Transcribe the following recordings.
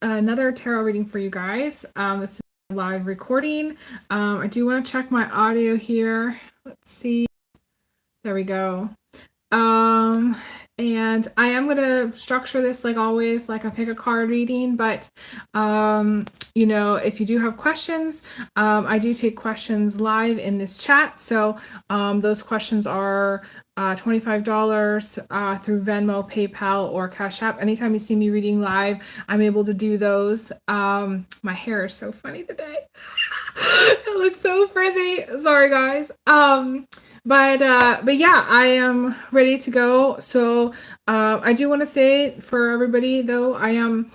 another tarot reading for you guys. This is a live recording. I do want to check my audio here. Let's see. There we go. And I am going to structure this like always, like a pick a card reading, but, you know, if you do have questions, I do take questions live in this chat. So, those questions are $25 through Venmo, PayPal, or Cash App. Anytime you see me reading live, I'm able to do those. My hair is so funny today. It looks so frizzy. Sorry, guys. But yeah, I am ready to go. So I do want to say for everybody though, I am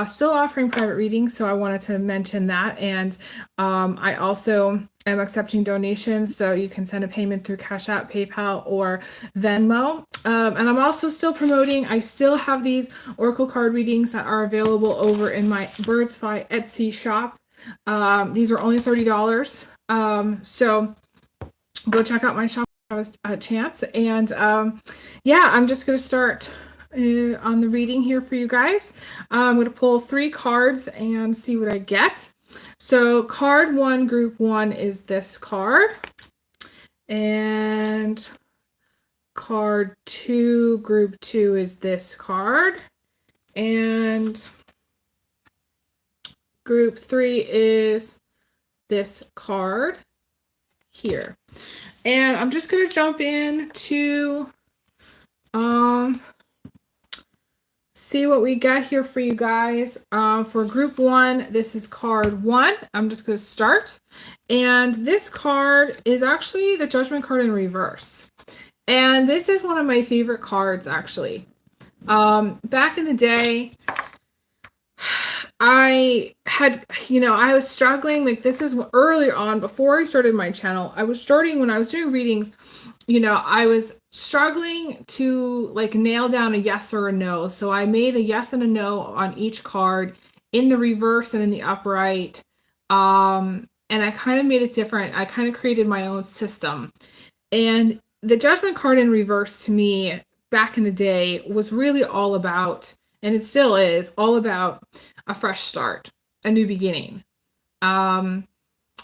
still offering private readings, so I wanted to mention that. And I also am accepting donations, so you can send a payment through Cash App, PayPal, or Venmo. And I'm also still promoting, I still have these Oracle card readings that are available over in my Birds Fly Etsy shop. These are only $30. So go check out my shop if you have a chance. And yeah, I'm just going to start on the reading here for you guys. I'm going to pull 3 cards and see what I get. So card 1, group 1 is this card. And card 2, group 2 is this card. And group 3 is this card here. And I'm just going to jump in to see what we got here for you guys. For group 1, this is card 1. I'm just going to start. And this card is actually the Judgment card in reverse. And this is one of my favorite cards, actually. Back in the day, I had, you know, I was struggling, like this is earlier on before I started my channel. I was starting when I was doing readings, you know, I was struggling to like nail down a yes or a no. So I made a yes and a no on each card in the reverse and in the upright. And I kind of made it different. I kind of created my own system. And the Judgment card in reverse to me back in the day was really all about, and it still is, all about a fresh start, a new beginning.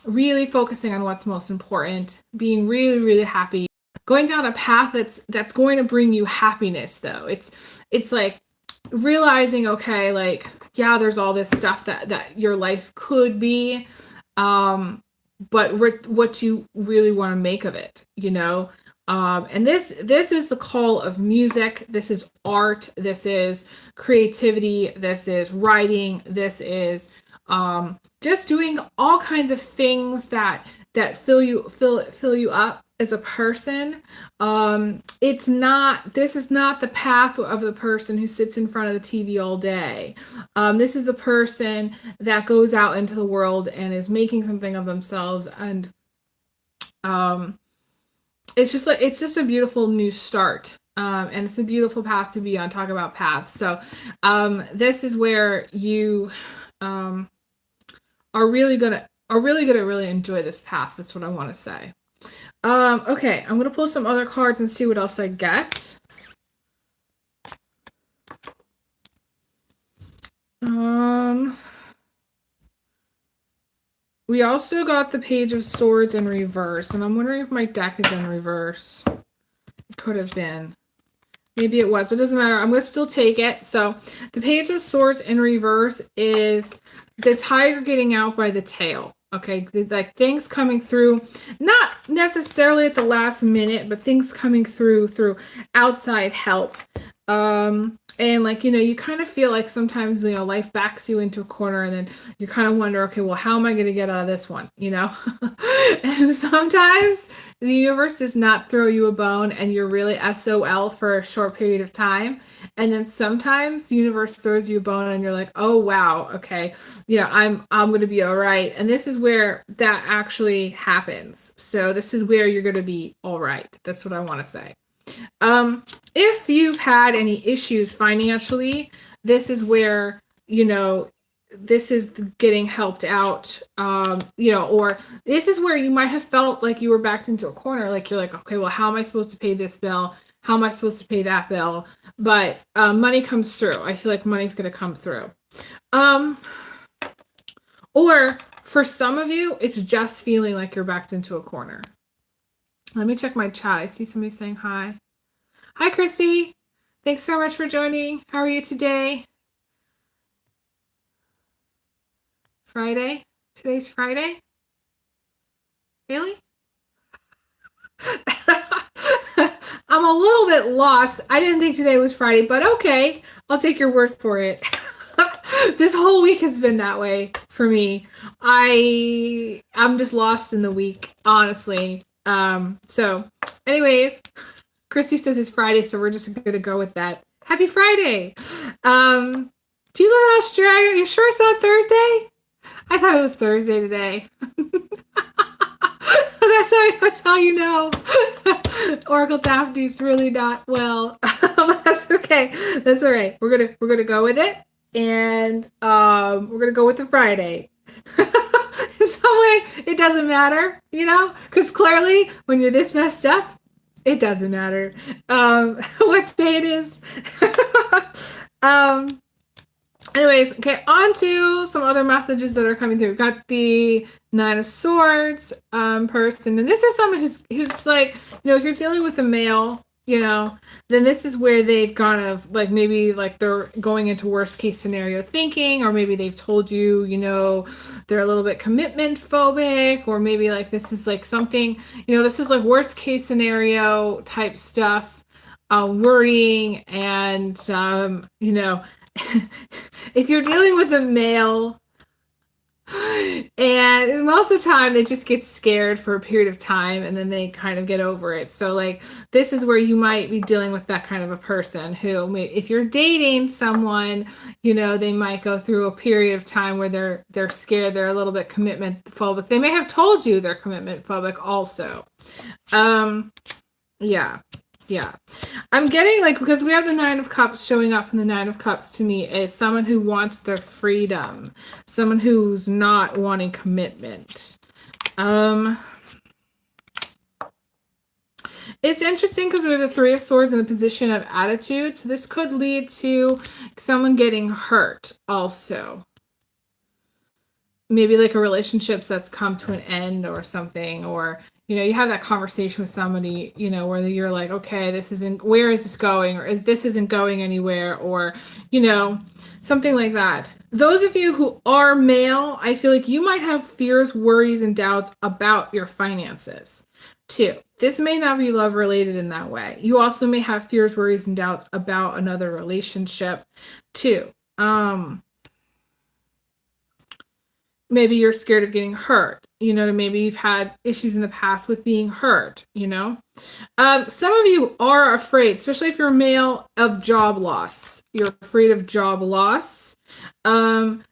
Really focusing on what's most important, being really, really happy, going down a path that's going to bring you happiness though. It's like realizing, okay, like, yeah, there's all this stuff that your life could be, but what you really want to make of it, you know? And this is the call of music. This is art. This is creativity. This is writing. This is just doing all kinds of things that fill you up as a person. This is not the path of the person who sits in front of the TV all day. This is the person that goes out into the world and is making something of themselves. And it's just a beautiful new start. And it's a beautiful path to be on. Talk about paths. So this is where you are really gonna really enjoy this path. That's what I want to say. Okay, I'm gonna pull some other cards and see what else I get. We also got the Page of Swords in reverse, and I'm wondering if my deck is in reverse. It could have been. Maybe it was, but it doesn't matter. I'm going to still take it. So the Page of Swords in reverse is the tiger getting out by the tail. Okay, like things coming through, not necessarily at the last minute, but things coming through outside help. And like, you know, you kind of feel like sometimes, you know, life backs you into a corner and then you kind of wonder, okay, well, how am I going to get out of this one? You know, and sometimes the universe does not throw you a bone and you're really SOL for a short period of time. And then sometimes the universe throws you a bone and you're like, oh, wow. Okay. You know, I'm going to be all right. And this is where that actually happens. So this is where you're going to be all right. That's what I want to say. If you've had any issues financially, this is where, you know, this is getting helped out, you know, or this is where you might have felt like you were backed into a corner. Like you're like, okay, well, how am I supposed to pay this bill? How am I supposed to pay that bill? But money comes through. I feel like money's going to come through. Or for some of you, it's just feeling like you're backed into a corner. Let me check my chat. I see somebody saying hi. Hi, Chrissy. Thanks so much for joining. How are you today? Friday? Today's Friday? Really? I'm a little bit lost. I didn't think today was Friday, but okay. I'll take your word for it. This whole week has been that way for me. I'm just lost in the week, honestly. So anyways, Christy says it's Friday, so we're just gonna go with that. Happy Friday. Do you live in Australia? Are you sure it's not Thursday? I thought it was Thursday today. That's how you know. OracleDaphne's really not well. But that's okay. That's all right. We're gonna go with it. And we're gonna go with the Friday. In some way, it doesn't matter, you know, because clearly when you're this messed up, it doesn't matter what day it is. Anyways, okay, on to some other messages that are coming through. We've got the Nine of Swords person, and this is someone who's like, you know, if you're dealing with a male, you know, then this is where they've kind of like maybe like they're going into worst case scenario thinking, or maybe they've told you, you know, they're a little bit commitment phobic, or maybe like this is like something, you know, this is like worst case scenario type stuff, worrying, and you know, if you're dealing with a male, and most of the time they just get scared for a period of time and then they kind of get over it. So like this is where you might be dealing with that kind of a person who, if you're dating someone, you know, they might go through a period of time where they're scared, they're a little bit commitment phobic. They may have told you they're commitment phobic also. Yeah. I'm getting like, because we have the Nine of Cups showing up, and the Nine of Cups to me is someone who wants their freedom, someone who's not wanting commitment. It's interesting because we have the Three of Swords in the position of attitude, so this could lead to someone getting hurt also. Maybe like a relationship that's come to an end or something, or you know, you have that conversation with somebody, you know, where you're like, okay, where is this going? Or this isn't going anywhere, or, you know, something like that. Those of you who are male, I feel like you might have fears, worries, and doubts about your finances too. This may not be love related in that way. You also may have fears, worries, and doubts about another relationship too. Maybe you're scared of getting hurt, you know, maybe you've had issues in the past with being hurt, you know. Some of you are afraid, especially if you're male, of job loss. You're afraid of job loss. And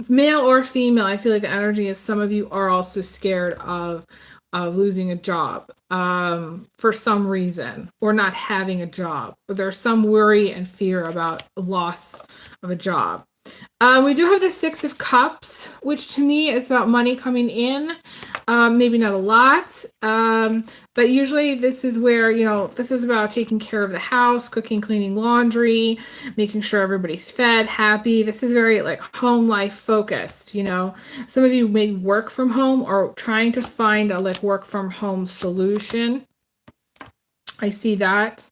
male or female, I feel like the energy is some of you are also scared of losing a job for some reason, or not having a job. But there's some worry and fear about loss of a job. We do have the Six of Cups, which to me is about money coming in. Maybe not a lot, but usually this is where, you know, this is about taking care of the house, cooking, cleaning, laundry, making sure everybody's fed, happy. This is very like home life focused, you know. Some of you maybe work from home or trying to find a like work from home solution. I see that.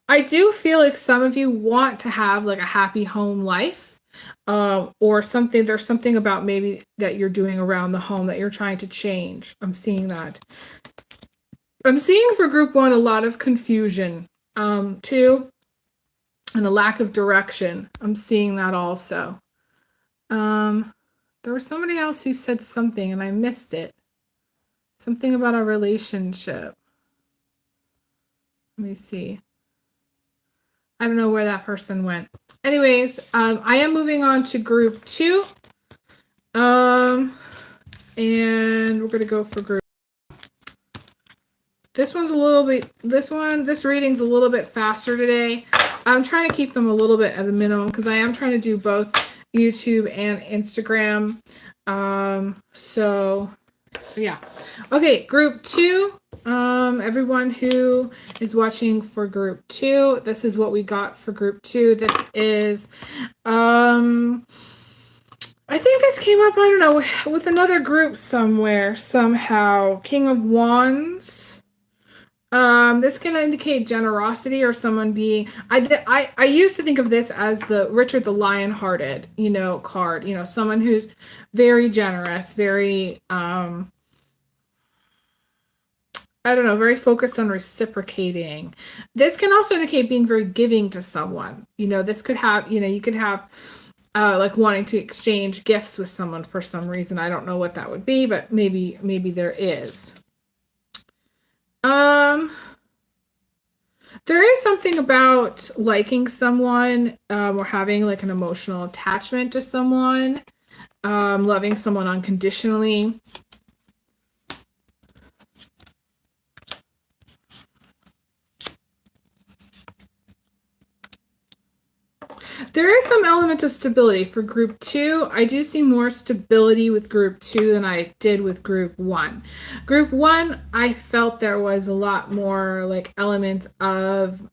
I do feel like some of you want to have like a happy home life, or something. There's something about maybe that you're doing around the home that you're trying to change. I'm seeing that. I'm seeing for group one a lot of confusion, too, and a lack of direction. I'm seeing that also. There was somebody else who said something and I missed it. Something about a relationship. Let me see. I don't know where that person went. Anyways, I am moving on to group two. And we're going to go for group. This reading's a little bit faster today. I'm trying to keep them a little bit at a minimum because I am trying to do both YouTube and Instagram. So Yeah. Okay, group 2. Everyone who is watching for group 2, this is what we got for group 2. This is I think this came up, I don't know, with another group somewhere, somehow. King of Wands. This can indicate generosity or someone being. I used to think of this as the Richard the Lion-Hearted, card. Someone who's very generous, very I don't know, very focused on reciprocating. This can also indicate being very giving to someone. This could have, you could have like wanting to exchange gifts with someone for some reason. I don't know what that would be, but maybe there is. There is something about liking someone or having like an emotional attachment to someone, loving someone unconditionally. There is some element of stability for group 2. I do see more stability with group 2 than I did with group 1. Group 1, I felt there was a lot more like elements of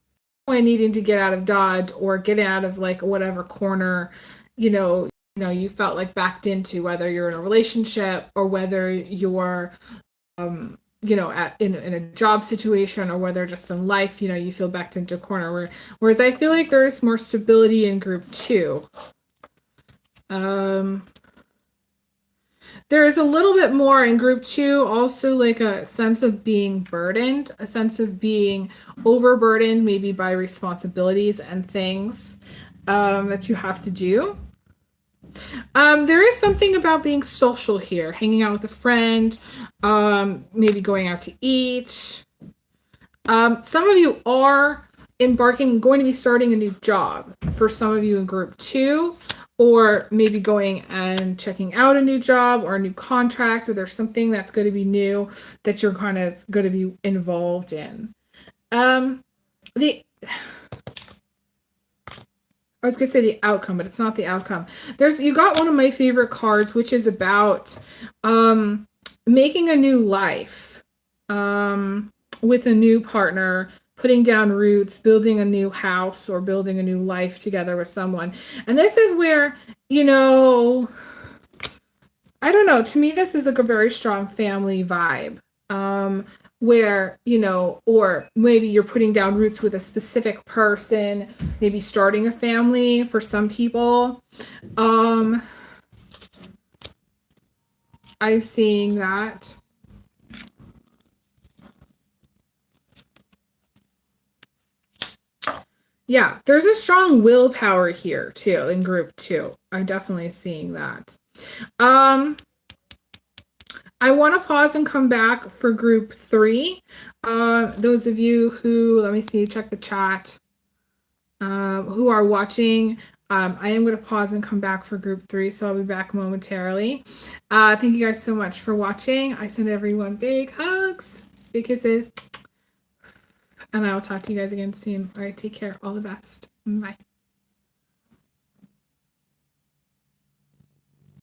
needing to get out of Dodge or get out of like whatever corner, you felt like backed into, whether you're in a relationship or whether you're in a job situation or whether just in life, you feel backed into a corner. Whereas I feel like there is more stability in group 2. There is a little bit more in group 2, also like a sense of being burdened, a sense of being overburdened, maybe by responsibilities and things that you have to do. There is something about being social here, hanging out with a friend, maybe going out to eat. Some of you are going to be starting a new job for some of you in group 2, or maybe going and checking out a new job or a new contract, or there's something that's going to be new that you're kind of going to be involved in. I was going to say the outcome, but it's not the outcome. You got one of my favorite cards, which is about making a new life with a new partner, putting down roots, building a new house, or building a new life together with someone. And this is where, I don't know, to me, this is like a very strong family vibe. Where, or maybe you're putting down roots with a specific person, maybe starting a family for some people. I'm seeing that. Yeah, there's a strong willpower here too in group 2. I'm definitely seeing that. I want to pause and come back for group 3. Those of you who, let me see, check the chat, who are watching, I am going to pause and come back for group 3, so I'll be back momentarily. Thank you guys so much for watching. I send everyone big hugs, big kisses, and I will talk to you guys again soon. All right, take care. All the best. Bye.